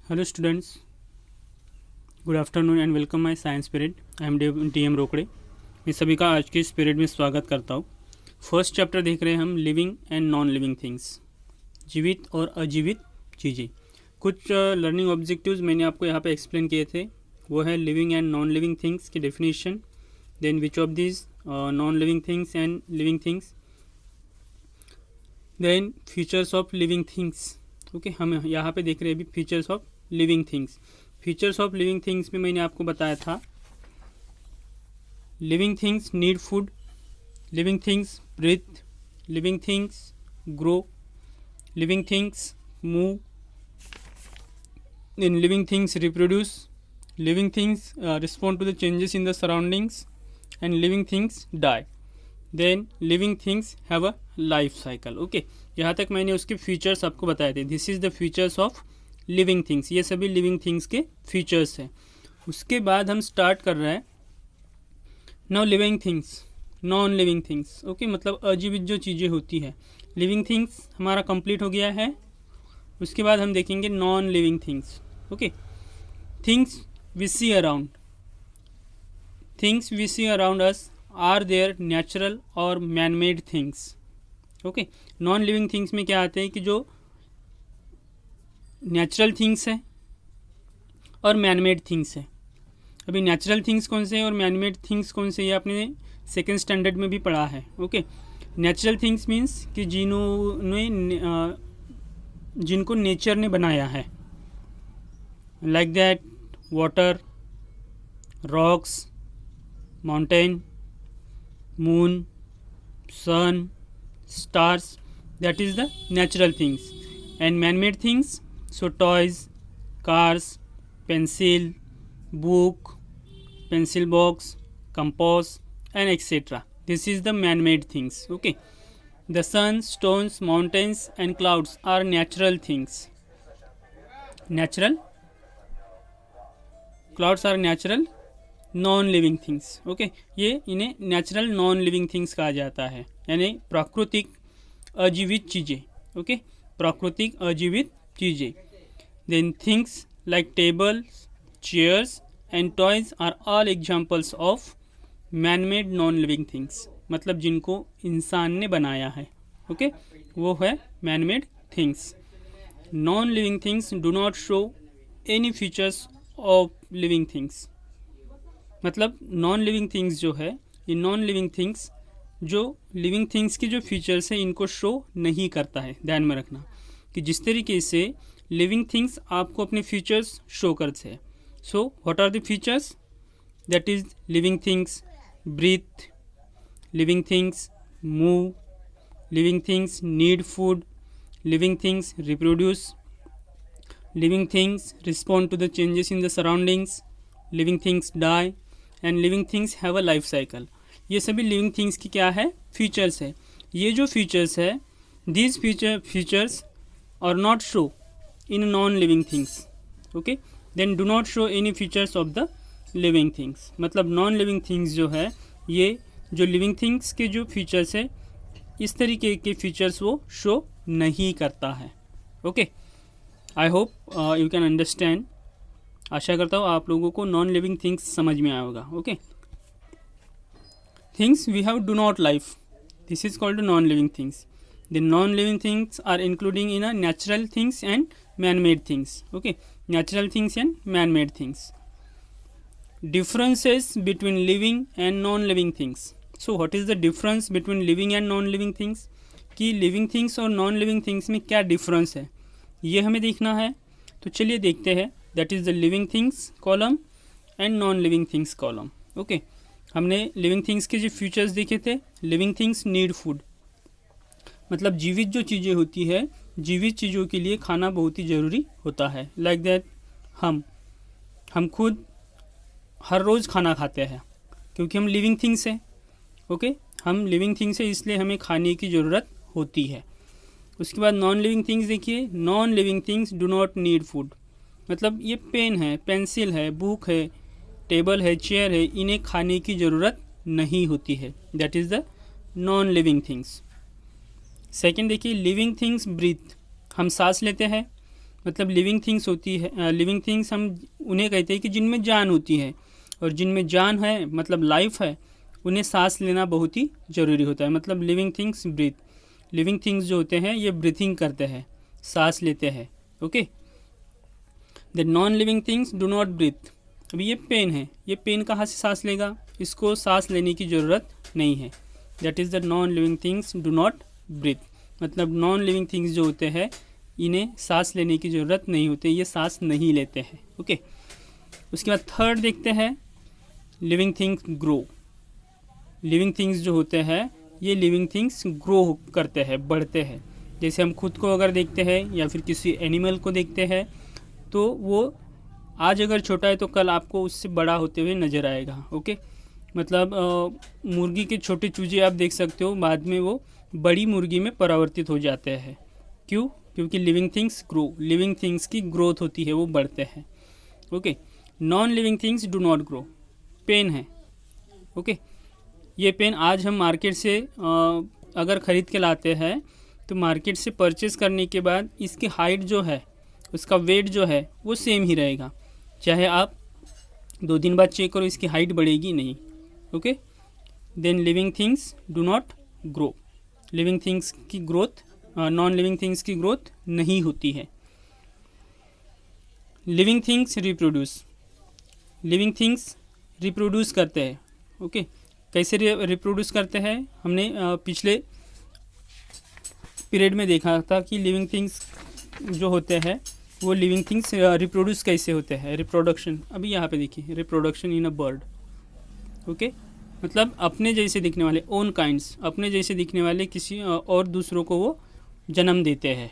Hello students, good afternoon and welcome my science period. I am DM Rokade. मैं सभी का आज के इस पीरियड में स्वागत करता हूँ। फर्स्ट चैप्टर देख रहे हैं हम, living and non living things, जीवित और अजीवित चीज़ें। कुछ लर्निंग ऑब्जेक्टिव्स मैंने आपको यहाँ पे एक्सप्लेन किए थे। वो है living and non living things की definition, then which of this non living things and living things, then features of living things. Okay, हम यहाँ पे देख रहे हैं अभी features of living things. Features of living things में मैंने आपको बताया था, living things need food, living things breathe, living things grow, living things move, then living things reproduce, living things respond to the changes in the surroundings, and living things die, then living things have a life cycle. Okay, यहाँ तक मैंने उसके features आपको बताए थे। This is the features of living things. ये सभी living things के फीचर्स हैं। उसके बाद हम स्टार्ट कर रहे हैं now living things, non living things. Okay, मतलब अजीवित जो चीज़ें होती है। लिविंग थिंग्स हमारा कंप्लीट हो गया है। उसके बाद हम देखेंगे non living things. Okay, things we see around, things we see around us are there natural और man made things. Okay, non living things में क्या आते हैं कि जो नेचुरल थिंग्स है और मैन मेड थिंग्स है। अभी नेचुरल थिंग्स कौन से हैं और मैन मेड थिंग्स कौन से, ये आपने सेकेंड स्टैंडर्ड में भी पढ़ा है। ओके, नेचुरल थिंग्स मीन्स कि जिनको नेचर ने बनाया है, like that water, rocks, mountain, moon, sun, stars, that is the natural things. And man made things, so toys, cars, pencil, book, pencil box, compass, and etc. This is the man-made things. Okay, the sun, stones, mountains, and clouds are natural things. Natural clouds are natural non-living things. Okay, ये इन्हें natural non-living things कहा जाता है, यानी प्राकृतिक अजीवित चीज़ें। Okay, प्राकृतिक अजीवित चीज़ें। Then things like tables, chairs and toys are all examples of man-made non-living things, मतलब जिनको इंसान ने बनाया है। ओके, वो है man-made things। Non-living things do not show any features of living things, मतलब non-living things जो है, ये non-living things जो living things की जो फीचर्स है इनको शो नहीं करता है। ध्यान में रखना कि जिस तरीके से लिविंग थिंग्स आपको अपने फीचर्स शो करते हैं। So what are the features? That is living things breathe, living things move, living things need food, living things reproduce, living things respond to the changes in the surroundings, living things die, and living things have a life cycle. ये सभी living things की क्या है? Features है। ये जो features है, these features are not show in non-living things. Okay, then do not show any features of the living things. मतलब non-living things जो है, ये जो living things के जो features है, इस तरीके के features वो show नहीं करता है। Okay, I hope you can understand. आशा करता हूँ आप लोगों को non-living things समझ में आया होगा। Okay, things we have do not life, this is called non-living things. The non-living things are including in a natural things and man-made things. Okay, natural things and man-made things. Differences between living and non-living things. So what is the difference between living and non-living things? कि living things और non-living things में क्या difference है, ये हमें देखना है। तो चलिए देखते हैं। That is the living things column and non-living things column. Okay, हमने living things के जो features देखे थे। living things need food, मतलब जीवित जो चीज़ें होती है, जीवित चीज़ों के लिए खाना बहुत ही ज़रूरी होता है। लाइक दैट हम खुद हर रोज़ खाना खाते हैं क्योंकि हम लिविंग थिंग्स हैं। ओके, हम लिविंग थिंग्स हैं इसलिए हमें खाने की ज़रूरत होती है। उसके बाद नॉन लिविंग थिंग्स देखिए, non living things do not need food, मतलब ये पेन है, पेंसिल है, बुक है, टेबल है, चेयर है, इन्हें खाने की ज़रूरत नहीं होती है। That is the non living things. Second देखिए, लिविंग थिंग्स ब्रीथ, हम सांस लेते हैं, मतलब लिविंग थिंग्स होती है, लिविंग थिंग्स हम उन्हें कहते हैं कि जिनमें जान होती है, और जिनमें जान है मतलब लाइफ है, उन्हें सांस लेना बहुत ही ज़रूरी होता है। मतलब living things breathe, living things जो होते हैं ये ब्रीथिंग करते हैं, सांस लेते हैं। Okay, the non living things do not breathe. अभी ये पेन है, ये पेन कहाँ से सांस लेगा, इसको सांस लेने की ज़रूरत नहीं है। That is the non living things do not breathe. मतलब नॉन लिविंग थिंग्स जो होते हैं इन्हें सांस लेने की ज़रूरत नहीं होती, ये सांस नहीं लेते हैं। ओके, उसके बाद थर्ड देखते हैं, living things grow. Living things जो होते हैं ये लिविंग थिंग्स ग्रो करते हैं, बढ़ते हैं। जैसे हम खुद को अगर देखते हैं या फिर किसी एनिमल को देखते हैं, तो वो आज अगर छोटा है तो कल आपको उससे बड़ा होते हुए नज़र आएगा। ओके, मतलब मुर्गी के छोटे चूजे आप देख सकते हो, बाद में वो बड़ी मुर्गी में परावर्तित हो जाते हैं। क्यों? क्योंकि living things grow, living things की ग्रोथ होती है, वो बढ़ते हैं। Okay, non living things do not grow. Pen है, ओके, ये पेन आज हम मार्केट से अगर ख़रीद के लाते हैं तो मार्केट से परचेज़ करने के बाद इसकी हाइट जो है, उसका वेट जो है वो सेम ही रहेगा, चाहे आप 2 दिन बाद चेक करो, इसकी हाइट बढ़ेगी नहीं। Okay, then living things do not grow. Living things की ग्रोथ, नॉन लिविंग थिंग्स की ग्रोथ नहीं होती है। Living things reproduce. Living things reproduce करते हैं। ओके, कैसे रिप्रोड्यूस करते हैं, हमने पिछले पीरियड में देखा था कि लिविंग थिंग्स जो होते हैं वो लिविंग थिंग्स रिप्रोड्यूस कैसे होते हैं, रिप्रोडक्शन। अभी यहाँ पे देखिए, reproduction in a bird. Okay, मतलब अपने जैसे दिखने वाले, ओन काइंड्स, अपने जैसे दिखने वाले किसी और दूसरों को वो जन्म देते हैं।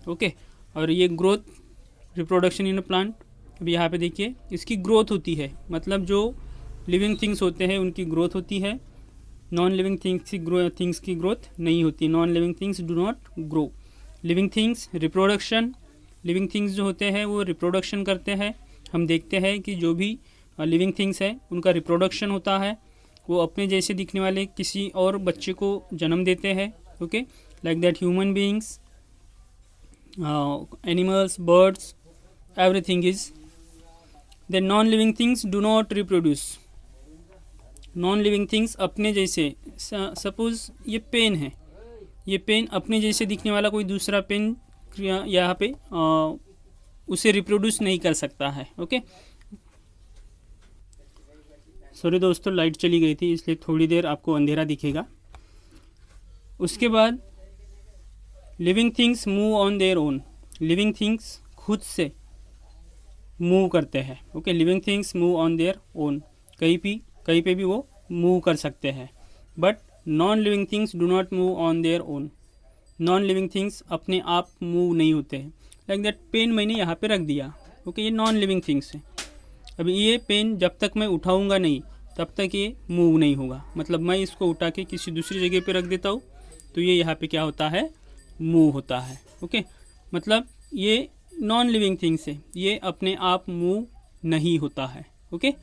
ओके, और ये growth, reproduction in a plant. अभी यहाँ पे देखिए, इसकी ग्रोथ होती है, मतलब जो लिविंग थिंग्स होते हैं उनकी ग्रोथ होती है, नॉन लिविंग थिंग्स की ग्रोथ नहीं होती। Non living things do not grow. Living things reproduction, living things जो होते हैं वो रिप्रोडक्शन करते हैं। हम देखते हैं कि जो भी लिविंग थिंग्स है उनका रिप्रोडक्शन होता है, वो अपने जैसे दिखने वाले किसी और बच्चे को जन्म देते हैं। Okay, like that human beings, animals, birds, everything is. The non living things do not reproduce. Non living things अपने जैसे, सपोज ये पेन है, ये पेन अपने जैसे दिखने वाला कोई दूसरा पेन यहाँ पे उसे रिप्रोड्यूस नहीं कर सकता है। ओके, सॉरी दोस्तों, लाइट चली गई थी इसलिए थोड़ी देर आपको अंधेरा दिखेगा। उसके बाद living things move on their own. Living things खुद से मूव करते हैं। Okay, living things move on their own, कहीं पे भी वो मूव कर सकते हैं। But non living things do not move on their own. Non living things अपने आप मूव नहीं होते हैं। लाइक दैट पेन मैंने यहाँ पे रख दिया। ओके, ये नॉन लिविंग थिंग्स है। अभी ये पेन जब तक मैं उठाऊंगा नहीं तब तक ये मूव नहीं होगा। मतलब मैं इसको उठा के किसी दूसरी जगह पे रख देता हूँ तो ये यहाँ पे क्या होता है, मूव होता है। ओके, मतलब ये नॉन लिविंग थिंग्स है, ये अपने आप मूव नहीं होता है। ओके,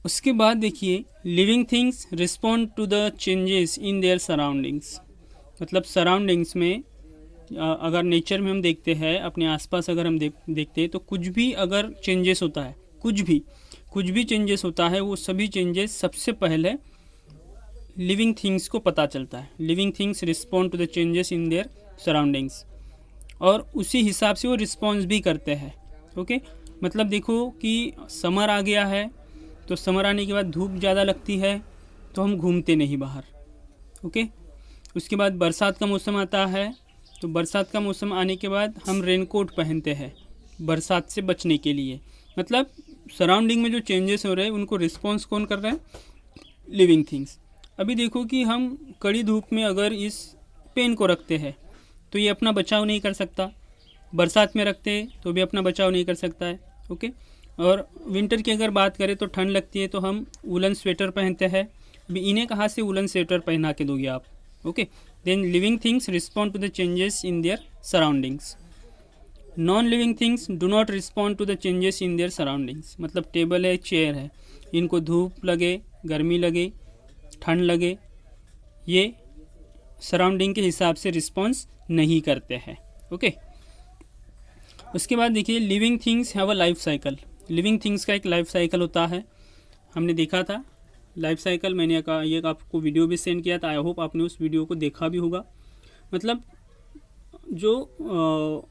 उसके बाद देखिए, living things respond to the changes in their surroundings. मतलब सराउंडिंग्स में अगर नेचर में हम देखते हैं, अपने आसपास अगर हम देखते हैं तो कुछ भी अगर चेंजेस होता है, कुछ भी चेंजेस होता है, वो सभी चेंजेस सबसे पहले लिविंग थिंग्स को पता चलता है। Living things respond to the changes in their surroundings, और उसी हिसाब से वो रिस्पॉन्स भी करते हैं। ओके, मतलब देखो कि समर आ गया है तो समर आने के बाद धूप ज़्यादा लगती है तो हम घूमते नहीं बाहर। ओके, उसके बाद बरसात का मौसम आता है तो बरसात का मौसम आने के बाद हम रेनकोट पहनते हैं बरसात से बचने के लिए। मतलब सराउंडिंग में जो चेंजेस हो रहे हैं उनको रिस्पॉन्स कौन कर रहा है, लिविंग थिंग्स। अभी देखो कि हम कड़ी धूप में अगर इस पेन को रखते हैं तो ये अपना बचाव नहीं कर सकता, बरसात में रखते हैं तो भी अपना बचाव नहीं कर सकता है। ओके, और विंटर की अगर बात करें तो ठंड लगती है तो हम वुलन स्वेटर पहनते हैं। अभी इन्हें कहाँ से वुलन स्वेटर पहना के दोगे आप। Okay, then living things respond to the changes in their surroundings. Non living things do not respond to the changes in their surroundings. मतलब टेबल है, चेयर है, इनको धूप लगे, गर्मी लगे, ठंड लगे, ये सराउंडिंग के हिसाब से रिस्पॉन्स नहीं करते हैं। ओके। उसके बाद देखिए living things have a life cycle. Living things का एक लाइफ साइकिल होता है, हमने देखा था लाइफ साइकिल, मैंने कहा ये आपको वीडियो भी सेंड किया था, आई होप आपने उस वीडियो को देखा भी होगा। मतलब जो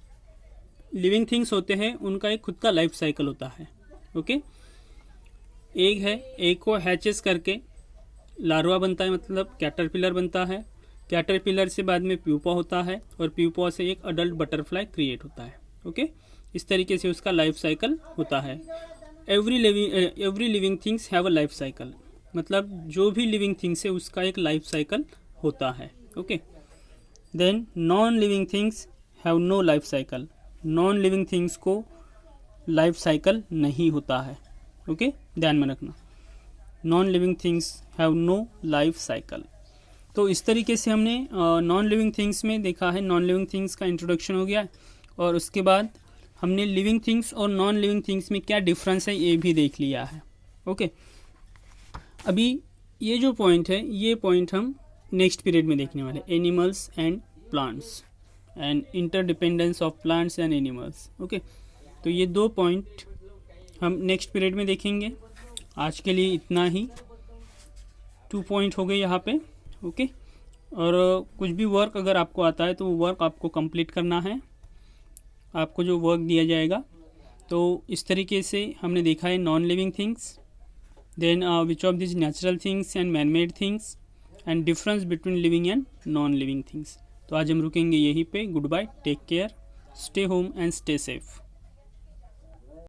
लिविंग थिंग्स होते हैं उनका एक खुद का लाइफ साइकिल होता है। ओके, एग है, एग को हैचेस करके लार्वा बनता है, मतलब कैटरपिलर बनता है, कैटरपिलर से बाद में प्यूपा होता है और प्यूपा से एक अडल्ट बटरफ्लाई क्रिएट होता है। ओके, इस तरीके से उसका लाइफ साइकिल होता है। Every living things have a life cycle, मतलब जो भी लिविंग थिंग्स है उसका एक लाइफ साइकिल होता है। Okay, then non living things have no life cycle. Non living things को लाइफ साइकिल नहीं होता है। ओके, ध्यान में रखना, non living things have no life cycle. तो इस तरीके से हमने नॉन लिविंग थिंग्स में देखा है, नॉन लिविंग थिंग्स का इंट्रोडक्शन हो गया, और उसके बाद हमने लिविंग थिंग्स और नॉन लिविंग थिंग्स में क्या डिफरेंस है ये भी देख लिया है। ओके, अभी ये जो पॉइंट है ये पॉइंट हम नेक्स्ट पीरियड में देखने वाले, animals and plants and interdependence of plants and animals. Okay, तो ये 2 पॉइंट हम नेक्स्ट पीरियड में देखेंगे। आज के लिए इतना ही, 2 पॉइंट हो गए यहाँ पे। ओके, और कुछ भी वर्क अगर आपको आता है तो वो वर्क आपको कंप्लीट करना है, आपको जो वर्क दिया जाएगा। तो इस तरीके से हमने देखा है non living things, then which of this natural things and man made things and difference between living and non living things. तो आज हम रुकेंगे यहीं पे। Goodbye, take care, stay home and stay safe.